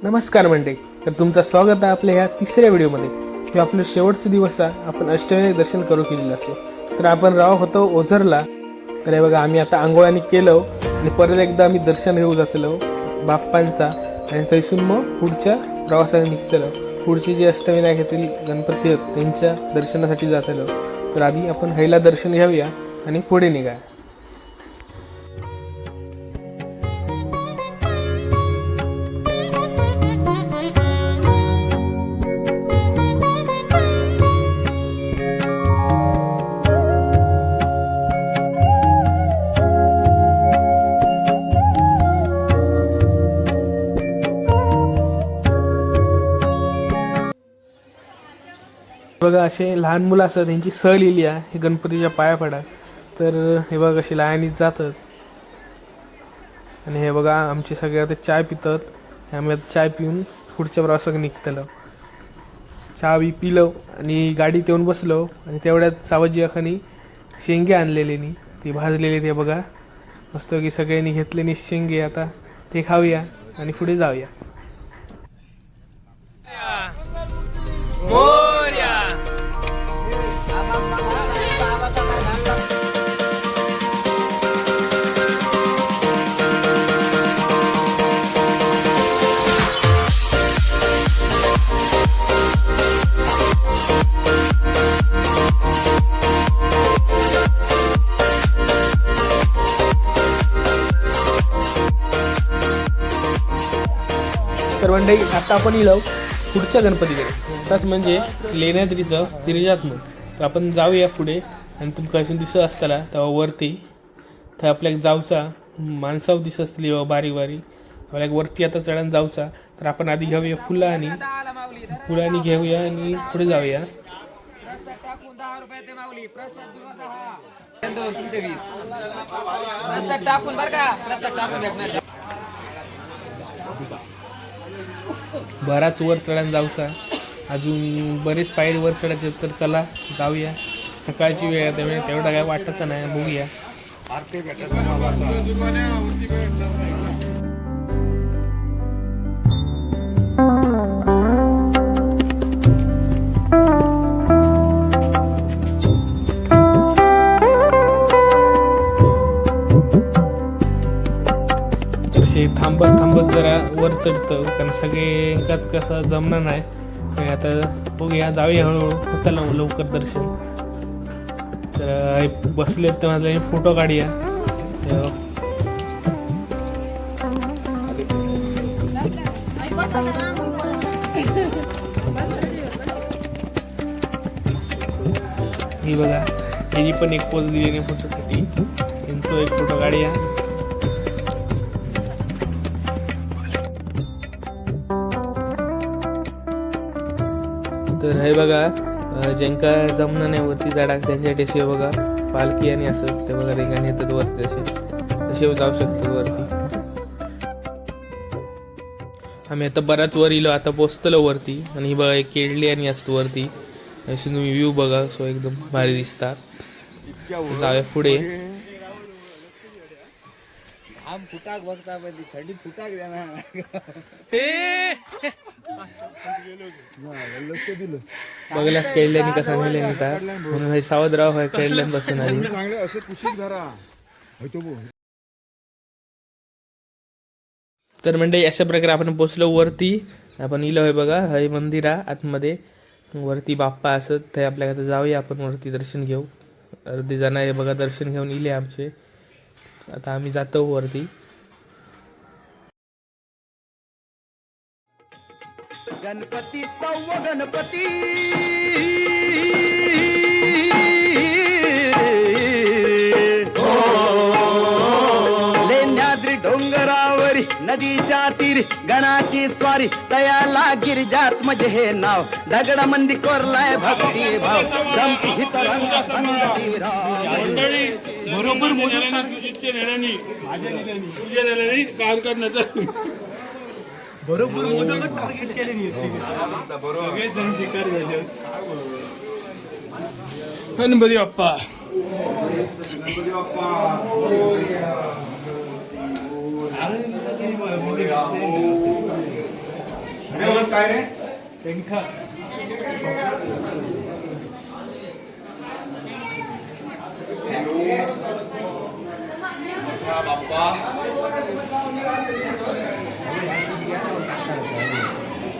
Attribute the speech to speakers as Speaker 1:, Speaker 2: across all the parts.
Speaker 1: नमस्कार मंडळी, तर तुमचं स्वागत आहे आपल्या ह्या तिसऱ्या व्हिडिओमध्ये. हे आपलं शेवटचा दिवस आहे. आपण अष्टविनायक दर्शन करू केलेलं असतो. तर आपण राव होतो ओझरला. तर हे बघा, आम्ही आता आंघोळाने केलं आणि परत एकदा आम्ही दर्शन घेऊ जातलो बाप्पांचा. आणि थैसून मग पुढच्या प्रवासाने निघतलो. पुढचे जे अष्टविनायक येथील गणपती आहेत त्यांच्या दर्शनासाठी जातलो. तर आधी आपण हैला दर्शन घेऊया आणि पुढे निघा. बघा, असे लहान मुलं असतात त्यांची सहल लिहिली आहे हे गणपतीच्या पाया पडा. तर हे बघा कशी लायनीत जातात. आणि हे बघा आमचे सगळे आता चाय पितात. आम्ही आता चाय पिऊन पुढच्या प्रवासात निघतलो. चहा बी पिलो आणि गाडीत येऊन बसलो. आणि तेवढ्यात सावजी अखानी शेंगे आणलेले नी ते भाजलेले. ते बघा मस्त की सगळ्यांनी घेतले नी शेंगे. आता ते खाऊया आणि पुढे जाऊया. तर मंडळी, आता आपण येलो पुढच्या गणपतीकडे. आताच म्हणजे लेण्याद्रीचं गिरिजात्मक. तर आपण जाऊया पुढे. आणि तुमका असून दिसत असताना तेव्हा वरती तर आपल्याला जाऊचा माणसाव दिसत असली बारीक बारीक. आपल्याला वरती आता चढण जाऊचा. तर आपण आधी घेऊया फुलांनी घेऊया आणि पुढे जाऊया. बराच वर चढायला जाऊचा. अजून बरेच पायरी वर चढायचे. तर चला जाऊया. सकाळची वेळ आहे त्यामुळे तेवढा काय वाटतं नाही. बघूया. थांबत जरा वर चढतं कारण सगळे एकाच कसं जमणार नाही. आता बघूया, जाऊया हळूहळू. होतं लवकर दर्शन. तर बसले तर माझा फोटो काढूया. ही बघा, हिनी पण एक पोज दिली फोटोसाठी. यांचा एक फोटो काढूया. तर हे बघा, ज्यांका जमणं नाही वरती झाडा त्यांच्या टेशी बघा पालखी आणि असं ते बघा रेंगाने येतात वरती. तसे जाऊ शकतात वरती. आम्ही आता बराच वर इलो. आता पोचतलो वरती. आणि ही बघा एक केळली आणि असत वरती. अशी तुम्ही व्ह्यू बघा. सो एकदम भारी दिसतात. जाऊया पुढे. बघलास केळल्यानी कसा नेले नेतात म्हणून सावध राव केळल्यापासून आली. तर म्हणजे अशा प्रकारे आपण पोचलो वरती. आपण इलो आहे बघा हय मंदिरा आतमध्ये. वरती बाप्पा असत ते आपल्याला. आता जाऊया आपण वरती दर्शन घेऊ. अर्धी जण हे बघा दर्शन घेऊन इले आमचे. आता आम्ही जातो वरती.
Speaker 2: गणपती तव गणपती लेण्याद्री डोंगरावरी नदीच्या तीरी गणाची स्वारी तयाला गिरिजात्मज हे नाव. दगडामंदी कोरलाय भक्ती भाव. रमती हितरंग संगती राव.
Speaker 3: बरोबर काम करण्याचं बरोबर टार्गेट केले. सगळे जण शिकार झाले.
Speaker 1: गणपती बाप्पा.
Speaker 3: काय रे पेंखा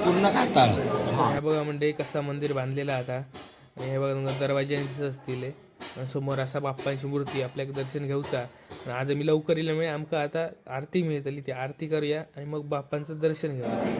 Speaker 4: पूर्ण खाताळ.
Speaker 1: हे बघा म्हणजे कसं मंदिर बांधलेलं आहे आता. आणि हे बघा तुमका दरवाजे दिसत असतील आणि समोर असा बाप्पांची मूर्ती आपल्याला दर्शन घेऊचा. आणि आज मी लवकर येल्यामुळे आमका आता आरती मिळतली ती आरती करूया आणि मग बाप्पांचं दर्शन घेऊया.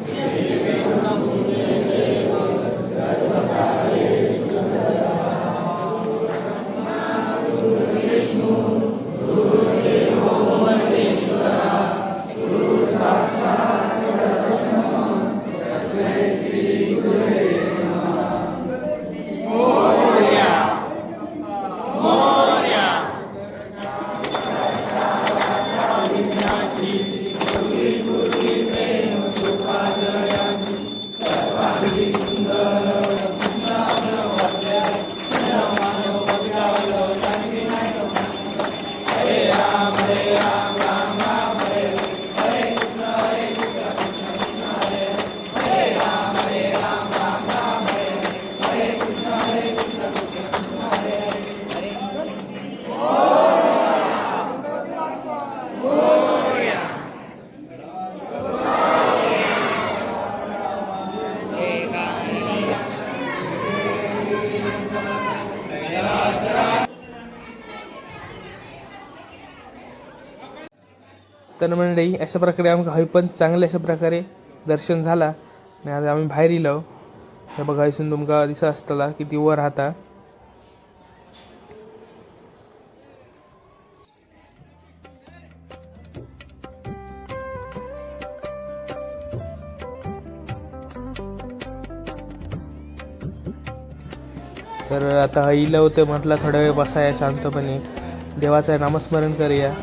Speaker 1: तर मंडळी अशा प्रकारे आमका हय पण चांगल्या अशा प्रकारे दर्शन झाला. आणि आता आम्ही बाहेर येलो. हे बघा इथून तुमका दिसत असताला किती वर राहता. तर आता इलं होतं म्हटलं थोडा वेळ बसाया शांतपणे देवाचं नामस्मरण करूया.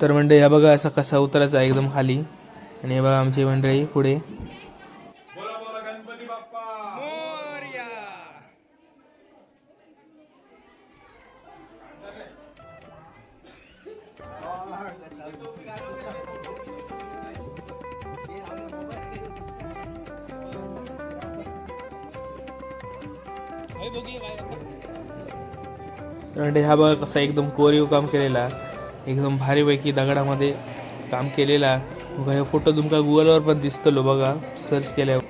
Speaker 1: तर मंडळी ह्या बघा असं कसा उतरायचा आहे एकदम खाली. आणि हे बघा आमची मंडळी पुढे.
Speaker 3: गणपती बाप्पा
Speaker 1: म्हणजे हा बघा कसा एकदम कोरीव काम केलेला एकदम भारीपैकी दगडामध्ये काम केलेला. बघा हे फोटो तुमका गुगलवर पण दिसतलो बघा सर्च केल्यावर.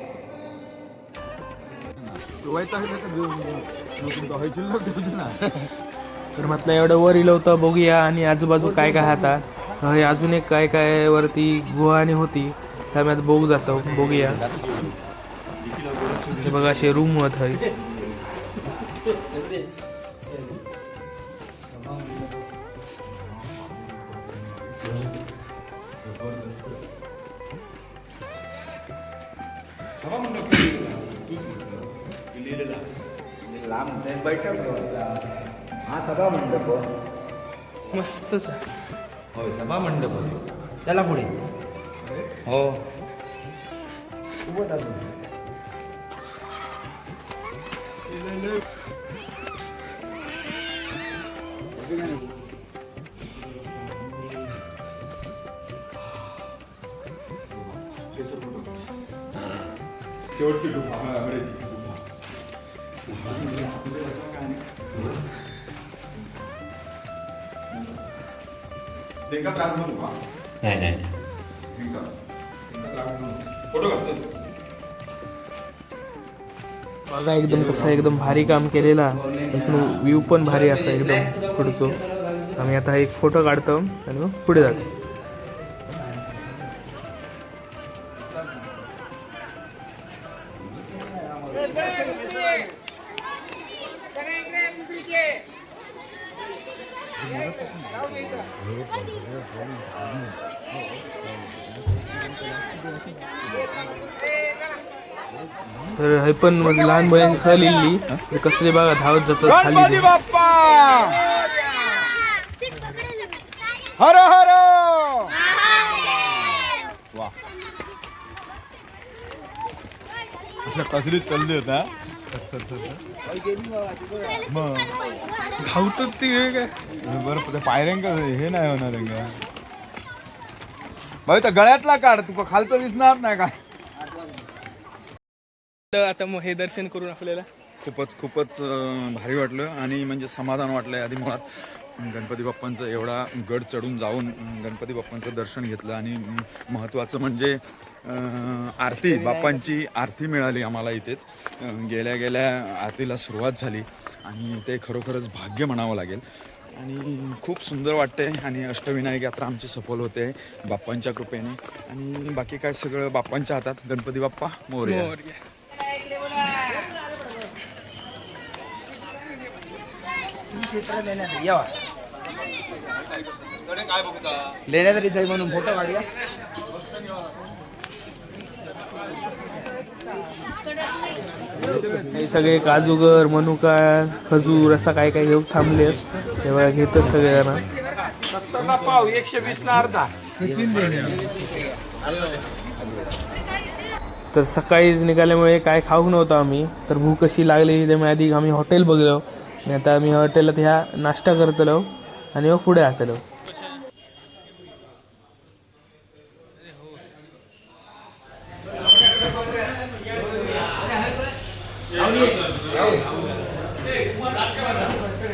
Speaker 1: तर म्हटलं एवढं वर इलं होतं बघूया आणि आजूबाजू काय काय आता. हे अजून एक काय काय वरती गुहा आणि होती त्यामुळे आता बघू जातो बघूया. हे बघा असे रूम होत आहे.
Speaker 4: बैठक हा सभा मंडप
Speaker 1: मस्तच आहे.
Speaker 4: होय सभा मंडप त्याला पुढे हो सोबत अजून
Speaker 3: शेवटची गुफा त्यांना त्रास म्हणू का
Speaker 4: नाही
Speaker 3: फोटो काढतो
Speaker 1: बघा एकदम कसं एकदम भारी काम केलेला. व्ह्यू पण भारी असा एकदम पुढचं. आम्ही आता एक फोटो काढतो आणि मग पुढे जातो. तर हे पण मग लहान मुलांची सहल इल्ली कसले बघा धावत जातात खाली.
Speaker 3: बाप्पा हर हर वा कसली चालली होता मग
Speaker 1: धावतात ते काय
Speaker 3: बरं त्या पायऱ्यांका हे नाही होणार का भाई त्या गळ्यातला काढ तू खालचं दिसणार नाही काय.
Speaker 1: आता मग हे दर्शन करून आपल्याला
Speaker 3: खूपच भारी वाटलं आणि म्हणजे समाधान वाटलं. आधी मुळात गणपती बाप्पांचं एवढा गड चढून जाऊन गणपती बाप्पांचं दर्शन घेतलं आणि महत्त्वाचं म्हणजे आरती बाप्पांची आरती मिळाली आम्हाला इथेच. गेल्या आरतीला सुरुवात झाली आणि ते खरोखरच भाग्य म्हणावं लागेल आणि खूप सुंदर वाटते. आणि अष्टविनायक यात्रा आमची सफल होते बाप्पांच्या कृपेने आणि बाकी काय सगळं बाप्पांच्या हातात. गणपती बाप्पा मोरया.
Speaker 4: लेण्यातरी जाई म्हणून फोटो काढूया.
Speaker 1: हे सगळे काजूगर मनुका खजूर असं काय काय घेऊन थांबले तेव्हा घेतच सगळे जण.
Speaker 4: 120 ला अर्धा.
Speaker 1: तर सकाळीच निघाल्यामुळे काय खाऊ नव्हतं आम्ही. तर भूक कशी लागली त्यामुळे आधी आम्ही हॉटेल बघलो आणि आता आम्ही हॉटेलात ह्या नाश्ता करतलो आणि मग पुढे राहतलो.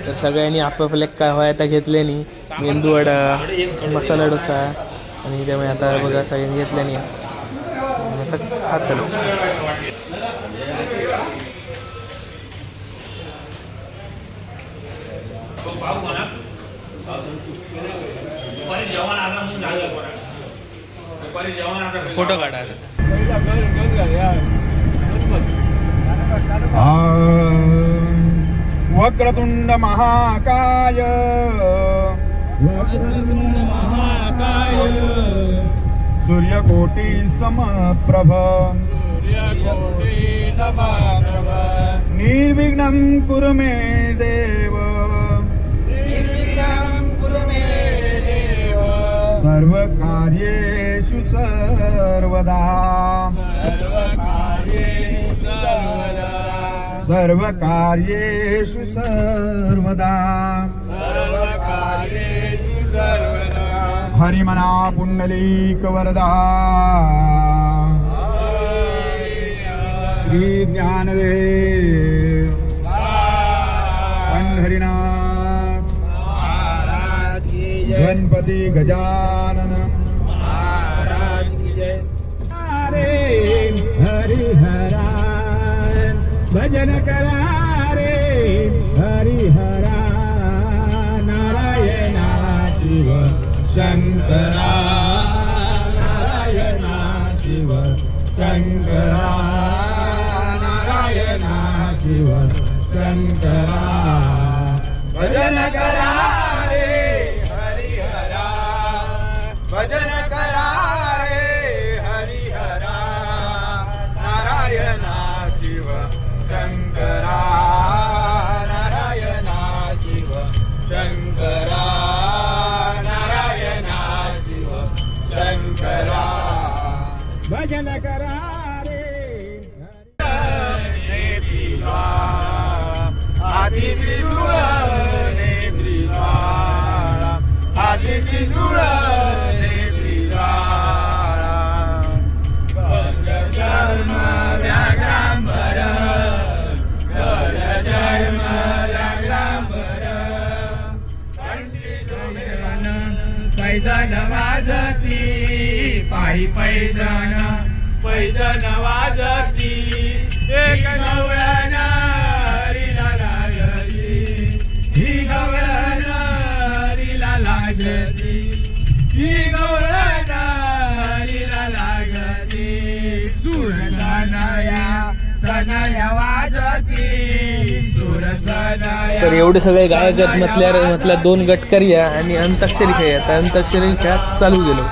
Speaker 1: तर सगळ्यांनी आपापल्या काय हवं आता घेतले नाही. मेंदू वडा मसाला डोसा आणि त्यामुळे आता बघा सगळ्यांनी घेतले नाही आता खातलो. फोटो काढा.
Speaker 3: वक्रतुंड महाकाय सूर्यकोटी समप्रभ निर्विघ्नं कुरु मे देव सर्वकार्येषु सर्वदा सर्वकार्येषु सर्वदा हरिमना पुंडलीक वरदा श्री ज्ञानदेव पंढरीनाथ गणपती गजानन महाराज की जय. हरिहरा भजन करा रे हरिहरा नारायणा शिव शंकरा नारायणा शिव शंकरा नारायणा शिव शंकरा भजन करा रे हरिहरा भजन करा रे हरिहरा नारायणा शिव शंकरा नारायणा शिव शंकरा नारायणा शिव शंकरा भजन करा रे आदि त्रिशूळ आदि त्रिशूळ जन्म व्यागांबर पैजन वाजती पायी पैजन वाजती एक गवळण हरीला लागली ही गवळण हरीला
Speaker 1: तर एवढे सगळे गायक आहेत म्हटल्या 2 गटकरी आहे आणि अंताक्षरी खेळ आहे. अंताक्षरी खेळात चालू गेलो.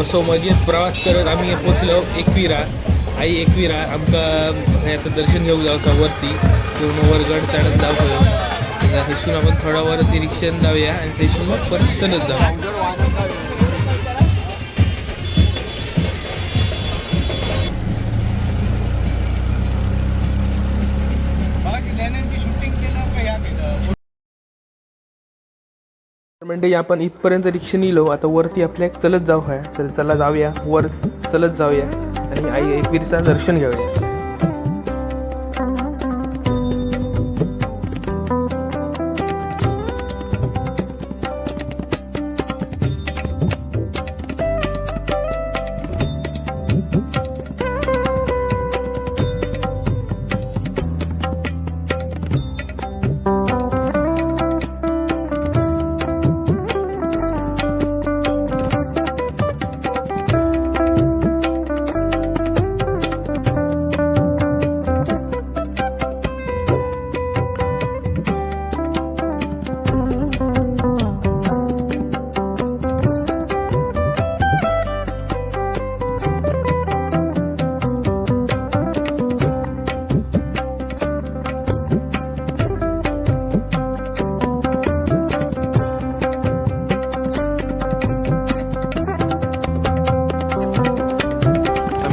Speaker 1: सो मजेत प्रवास करत आम्ही पोचलो एकविरा. आई एकविरा आमका आता दर्शन घेऊ जाऊचा वरती पूर्ण वर गड चढत जाऊ. थैसून आपण थोडा वरती रिक्षान जाऊया आणि थैसून मग परत चलत जाऊ. म्हणजे आपण इथपर्यंत रिक्षाने येलो. आता वरती आपल्या चलत जाऊ आहे. तर चला जाऊया वर, चलत जाऊया आणि आई एकवीरचं दर्शन घेऊया.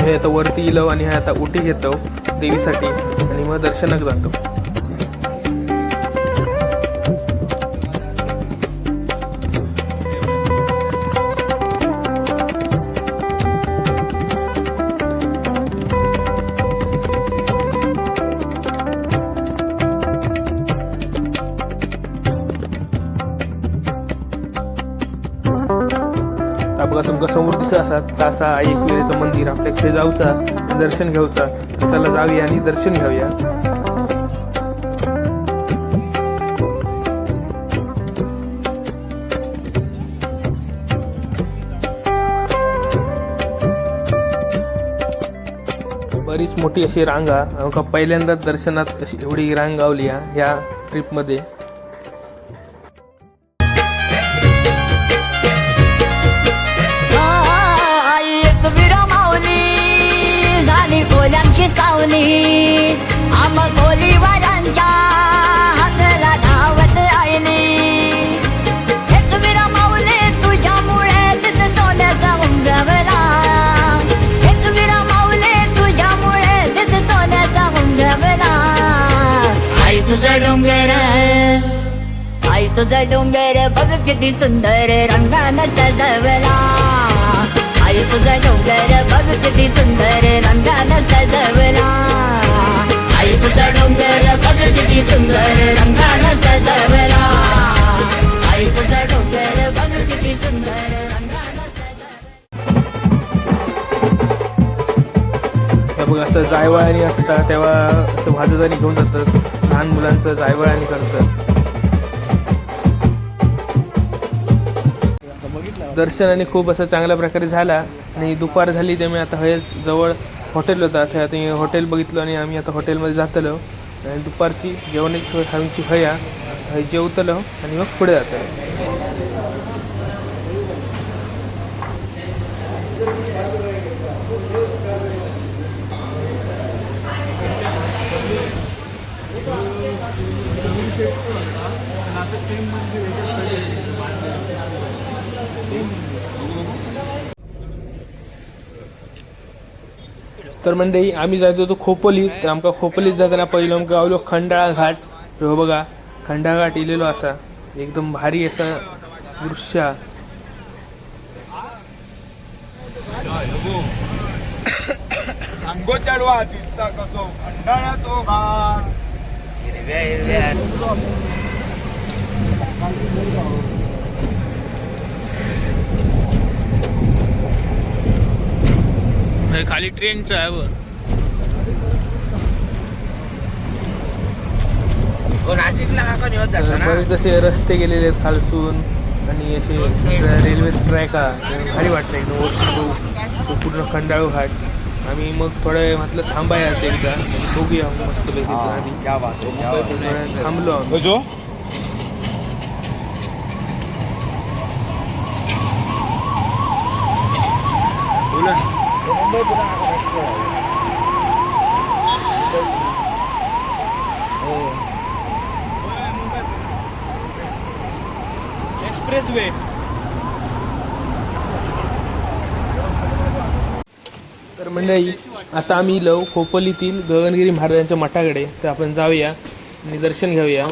Speaker 1: हे आता वरती इलो आणि हे आता उटी घेतो देवीसाठी आणि मग दर्शनाक जातो. बघा तुमका समोर दिसत असतात तासा आई एकविरेचं मंदिर. आपल्याकडे जाऊचा दर्शन घेऊचा. चला जाऊया आणि दर्शन घेऊया. बरीच मोठी अशी रांगा आमका पहिल्यांदाच दर्शनात अशी एवढी रांग गावली ह्या ट्रिपमध्ये.
Speaker 5: कोल्यांची सावली आम कोलीवारांच्या हातला धावत आईली. एकविरा माऊली तुझ्यामुळे तिथे सोन्याचा मुंगवला. एकविरा माऊली तुझ्यामुळे तिथे सोन्याचा मुंगवला. आई तुझा डोंगर, आई तुझा डोंगर बघ किती सुंदर रंगानं सजवला. आई तुझा डोंगर बघ किती सुंदर रंगानं सजवला. आई तुझा डोंगर बघ किती सुंदर रंगानं सजवला आई तुझा डोंगर बघ किती सुंदर रंगानं सजवला.
Speaker 1: हे बघ असं जायवळानी असतात तेव्हा असं भाजदानी घेऊन जातात, लहान मुलांचं जायवळानी करतात. दर्शनाने खूप असं चांगल्या प्रकारे झाला आणि दुपार झाली त्यामुळे आता हे जवळ हॉटेल होता, ते आता हॉटेल बघितलं आणि आम्ही आता हॉटेलमध्ये जातलो आणि दुपारची जेवणाची सोय खाऊची हया जेवतलो आणि मग पुढे जातलो. तर मंडळी आम्ही जात होतो खोपोली, तर आमका खोपोलीत जाताना पहिलं आमका गावलो खंडाळा घाट. तर हो बघा खंडाळा घाट इलेलो असा एकदम भारी असा दृश्य. खाली ट्रेनचं आहे वर. बरेच असे रस्ते गेलेले आहेत खालसून आणि असे रेल्वे ट्रॅक भारी वाटलं एकदम वरती तो पूर्ण खंडाळू घाट. आम्ही मग थोड्या वेळ म्हटलं थांबायचं एकदा बघूया मस्त पैकी आधी थांबलो आम्ही. Express way. तर मंडळी आता आम्ही इलो खोपोलीतील गगनगिरी महाराजांच्या मठाकडे, तर आपण जाऊया आणि दर्शन घेऊया.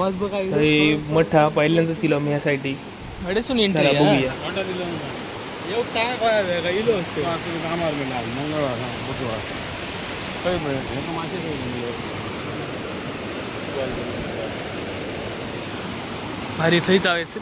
Speaker 1: हे मठा पहिल्यांदाच इलो मी ह्यासाठी. चला बघूया. भारी थंय जायचं.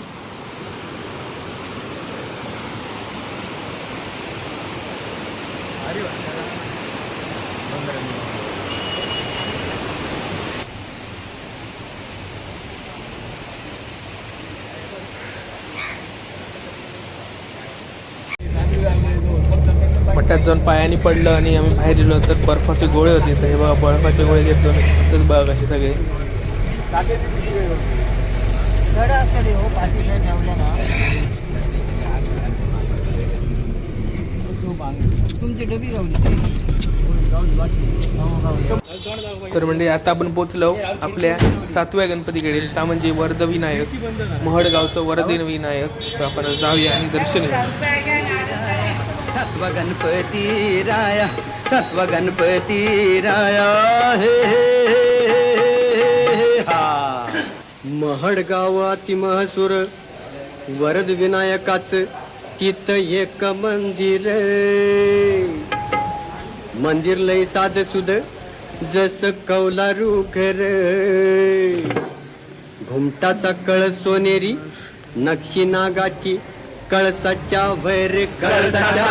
Speaker 1: मठात जाऊन पायाने पडलं आणि आम्ही बाहेर गेलो तर बर्फाचे गोळे होते. तर हे बघा बर्फाचे गोळे घेतलो तर बघा कसे सगळे. तर म्हणजे आता आपण पोचलो आपल्या 7व्या गणपतीकडे, त्या म्हणजे वरदविनायक महडगावचं वरदविनायक. तर आपण जाऊया आणि दर्शन घेऊया.
Speaker 2: सत्व गणपती राया सत्व गणपती राया हे हा. महडगावाती महसूर वरद विनायकाच तिथं एक मंदिर लय साध सुद जस कौलारू घर. घुमटाचा कळस सोनेरी नक्षी नागाची कळसाच्या वैर कळसाच्या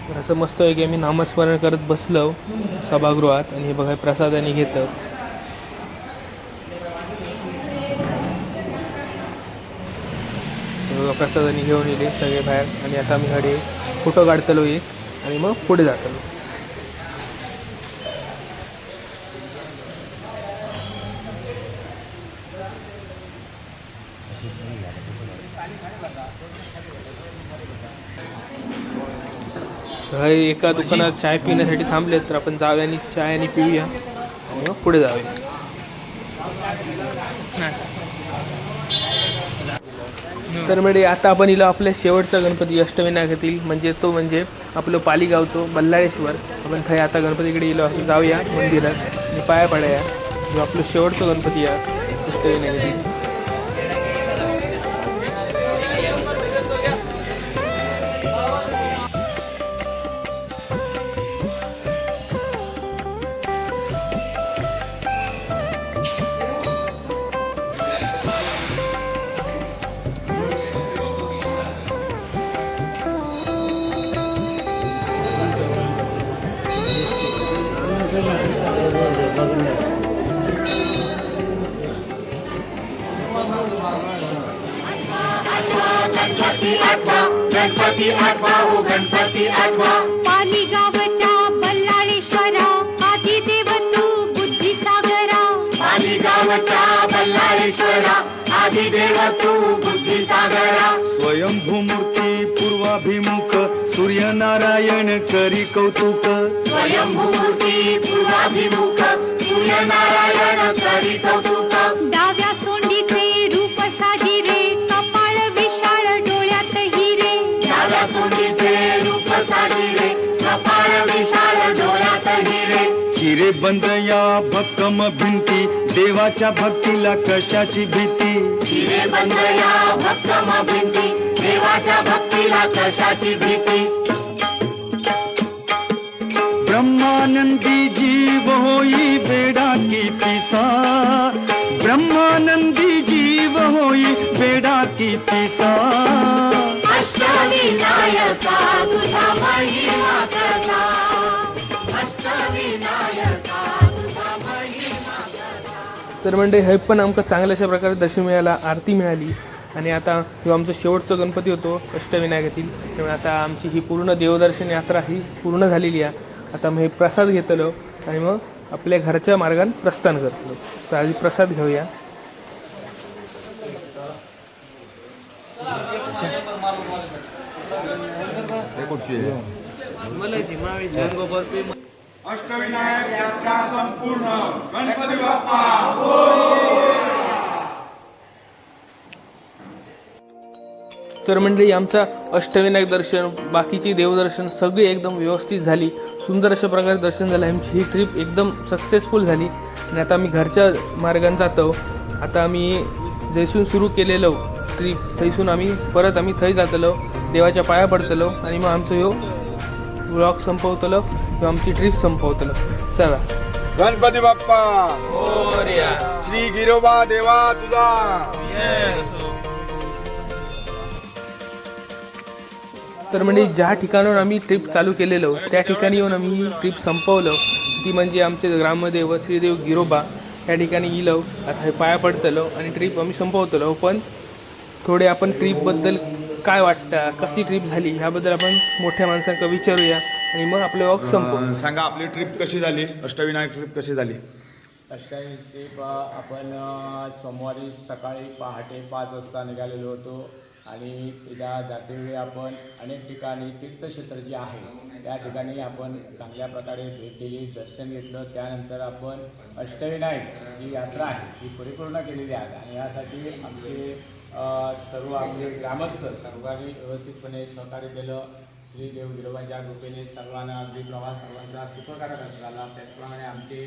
Speaker 1: तर असं मस्त आहे की आम्ही नामस्मरण करत बसलो सभागृहात आणि हे बघा प्रसादाने घेतं. प्रसादाने घेऊन येले सगळे बाहेर आणि आता आम्ही कडे फोटो काढतलो एक आणि मग पुढे जातलो. एका दुकानात चाय पिण्यासाठी थांबले, तर आपण जागाने चाय आणि पिऊया आणि मग पुढे जाऊया. तर म्हणजे आता आपण इला आपल्या शेवटचा गणपती अष्टविनायकातील म्हणजे आपलं पालीगावचं बल्लाळेश्वर. आपण थंय आता गणपतीकडे इलो जाऊया मंदिरात आणि पाया पडाया. जो आपलं शेवटचं गणपती आहे अष्टविनायकातील.
Speaker 6: पाली गावच्या बल्लाळेश्वरा आदिदेव तू बुद्धिसागरा.
Speaker 5: पाली गावच्या बल्लाळेश्वरा आदिदेव तू बुद्धिसागरा.
Speaker 7: स्वयंभूमूर्ती पूर्वाभिमुख सूर्यनारायण करी कौतुक.
Speaker 5: स्वयंभूमूर्ती पूर्वाभिमुख सूर्यनारायण करी कौतुक.
Speaker 6: डाव्या सोंडीचे रूप साजिरे कपाळ विशाळ डोळ्यात हिरे.
Speaker 5: डाव्या सोंडीचे रूप साजिरे कपाळ विशाल डोळ्यात हिरे.
Speaker 7: चिरे बंद या भक्कम भिंती देवाच्या भक्तीला कशाची भीती.
Speaker 5: हिरे बंद या भक्कम भिंती देवाच्या भक्तीला कशाची भीती.
Speaker 7: ब्रह्मानंदी जीव होई बेडा की पिसा. ब्रह्मानंदी जीव होई बेडा की पिसा.
Speaker 5: अष्टविनायका तुझा महिमा कसा. अष्टविनायका तुझा महिमा कसा.
Speaker 1: तर म्हणजे हे पण आमका चांगल्या अशा प्रकारे दर्शन मिळाला, आरती मिळाली. आणि आता जो आमचा शेवटचा गणपती होतो अष्टविनायकातील, त्यामुळे आता आमची ही पूर्ण देवदर्शन यात्रा ही पूर्ण झालेली आहे. आता मग हे प्रसाद घेतलो आणि मग आपल्या घरच्या मार्गाने प्रस्थान करतलो. तर आधी प्रसाद घेऊया.
Speaker 3: अष्टविनायक यात्रा संपूर्ण. गणपती बाप्पा.
Speaker 1: तर मंडळी आमचा अष्टविनायक दर्शन, बाकीची देवदर्शन सगळी एकदम व्यवस्थित झाली. सुंदर अशा प्रकारे दर्शन झालं. आमची ही ट्रिप एकदम सक्सेसफुल झाली. आणि आता आम्ही घरच्या मार्गाने जातो. आता आम्ही जैसून सुरू केलेलो ट्रिप, थैसून आम्ही थंय जातलो, देवाच्या पाया पडतलो आणि मग आमचं ह्यो व्लॉग संपवतलो किंवा आमची ट्रिप संपवतलो. चला.
Speaker 3: गणपती बाप्पा. श्री गिरोबा देवा तुझा.
Speaker 1: तर म्हणजे ज्या ठिकाणाहून आम्ही ट्रिप चालू केलेलो त्या ठिकाणी येऊन आम्ही ही ट्रिप संपवलं. ती म्हणजे आमचे ग्रामदेव श्रीदेव गिरोबा या ठिकाणी इलो. आता हे पाया पडतलो आणि ट्रिप आम्ही संपवतलो. पण थोडे आपण ट्रिपबद्दल काय वाटतं, कशी ट्रिप झाली ह्याबद्दल आपण मोठ्या माणसांना विचारूया आणि मग आपले वॉक संपवू.
Speaker 3: सांगा आपली ट्रिप कशी झाली, अष्टविनायक ट्रिप कशी झाली.
Speaker 8: अष्टावी ट्रिप आपण सोमवारी सकाळी पहाटे 5 वाजता निघालेलो होतो. आणि तिला जातेवेळी आपण अनेक ठिकाणी तीर्थक्षेत्र जी आहे त्या ठिकाणी आपण चांगल्या प्रकारे भेट दिली, दर्शन घेतलं. त्यानंतर आपण अष्टविनायक जी यात्रा आहे ती परिपूर्ण केलेली आहे. आणि यासाठी आमचे सर्व आपले ग्रामस्थ सर्वांनी व्यवस्थितपणे सहकार्य केलं. श्री देव गिरोबाच्या कृपेने सर्वांना अगदी प्रवास सर्वांचा सुखकारक झाला. त्याचप्रमाणे आमचे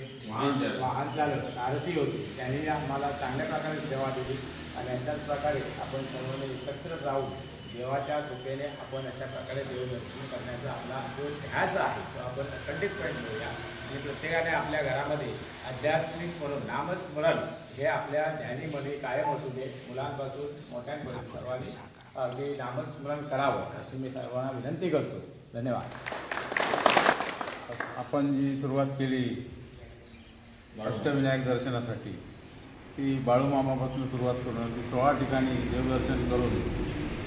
Speaker 8: वाहन चालक सारथी होते, त्यांनी आम्हाला चांगल्या प्रकारे सेवा दिली. आणि अशाच प्रकारे आपण सर्वांनी एकत्र राहून देवाच्या कृपेने आपण अशा प्रकारे देवदर्शन करण्याचा आपला जो ध्यास आहे तो आपण अखंडितपणे घेऊया. आणि प्रत्येकाने आपल्या घरामध्ये आध्यात्मिक म्हणून नामस्मरण हे आपल्या ध्यानीमध्ये कायम असू दे. मुलांपासून मोठ्यांपर्यंत सर्वांनी अगदी नामस्मरण करावं अशी मी सर्वांना विनंती करतो. धन्यवाद.
Speaker 9: आपण जी सुरुवात केली अष्टविनायक दर्शनासाठी ती बाळूमामापासून सुरुवात करून अगदी 16 ठिकाणी देवदर्शन करून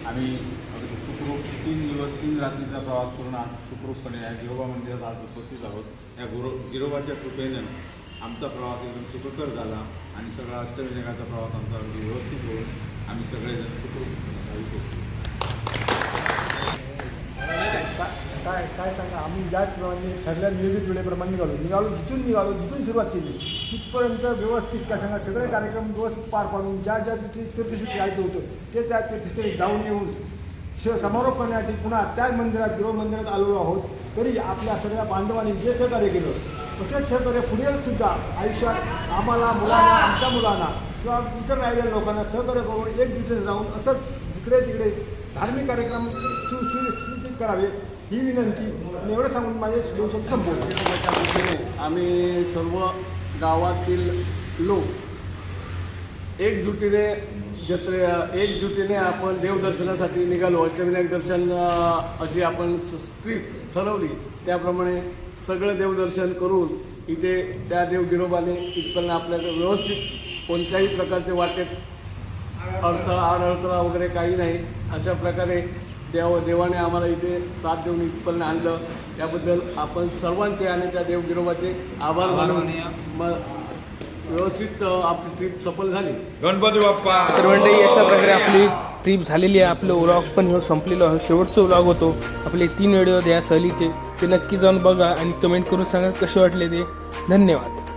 Speaker 9: आम्ही अगदी सुखरूप 3 दिवस 3 रात्रीचा प्रवास करून आज सुखरूपपणे या गिरोबा मंदिरात आज उपस्थित आहोत. या गिरोबाच्या कृपेनं आमचा प्रवास एकदम सुखकर झाला आणि सगळा अष्टविनायकाचा प्रवास आमचा अगदी व्यवस्थित होऊन आम्ही सगळेजण सुखरूप
Speaker 10: काय सांगा. आम्ही ज्याप्रमाणे ठरल्या नियोजित वेळेप्रमाणे निघालो जिथून सुरुवात केली तिथपर्यंत व्यवस्थित काय सांगा सगळे कार्यक्रम व्यवस्थित पार पाडून ज्या तिथे तीर्थस्थळी जायचं होतं ते त्या तीर्थस्थळी जाऊन येऊन समारोप करण्यासाठी पुन्हा त्याच मंदिरात गिरो मंदिरात आलेलो आहोत. तरी आपल्या सगळ्या बांधवांनी जे सहकार्य केलं तसेच सहकार्य पुढे सुद्धा आयुष्यात आम्हाला मुलांना आमच्या मुलांना किंवा इतर राहिलेल्या लोकांना सहकार्य करून एकजुटीने राहून असंच जिकडे तिकडे धार्मिक कार्यक्रम सुनिश्चित करावे ही विनंती. आणि एवढं सांगून माझे 2 शब्द संपवतो.
Speaker 8: आम्ही सर्व गावातील लोक एकजुटीने आपण देवदर्शनासाठी निघालो. अष्टविनायक दर्शन अशी आपण ट्रिप ठरवली. त्याप्रमाणे सगळं देवदर्शन करून इथे त्या देव गिरोबाने इथपर्यंत आपल्याला व्यवस्थित कोणत्याही प्रकारचे वाटेत अडथळा वगैरे काही नाही. अशा प्रकारे देवाने आम्हाला इथे साथ देऊन इथपर्यंत आणलं. त्याबद्दल आपण सर्वांचे आणि त्या देवगिरोबाचे आभार मानून व्यवस्थित आपली ट्रीप सफल झाली.
Speaker 3: गणपती बाप्पा.
Speaker 1: तर मंडळी अशा प्रकारे आपली ट्रीप झालेली आहे. आपलं व्लॉग पण हे संपलेलं आहे. शेवटचं व्लॉग होतो. आपले 3 व्हिडिओ या सहलीचे ते नक्की जाऊन बघा आणि कमेंट करून सांगा कसे वाटले ते. धन्यवाद.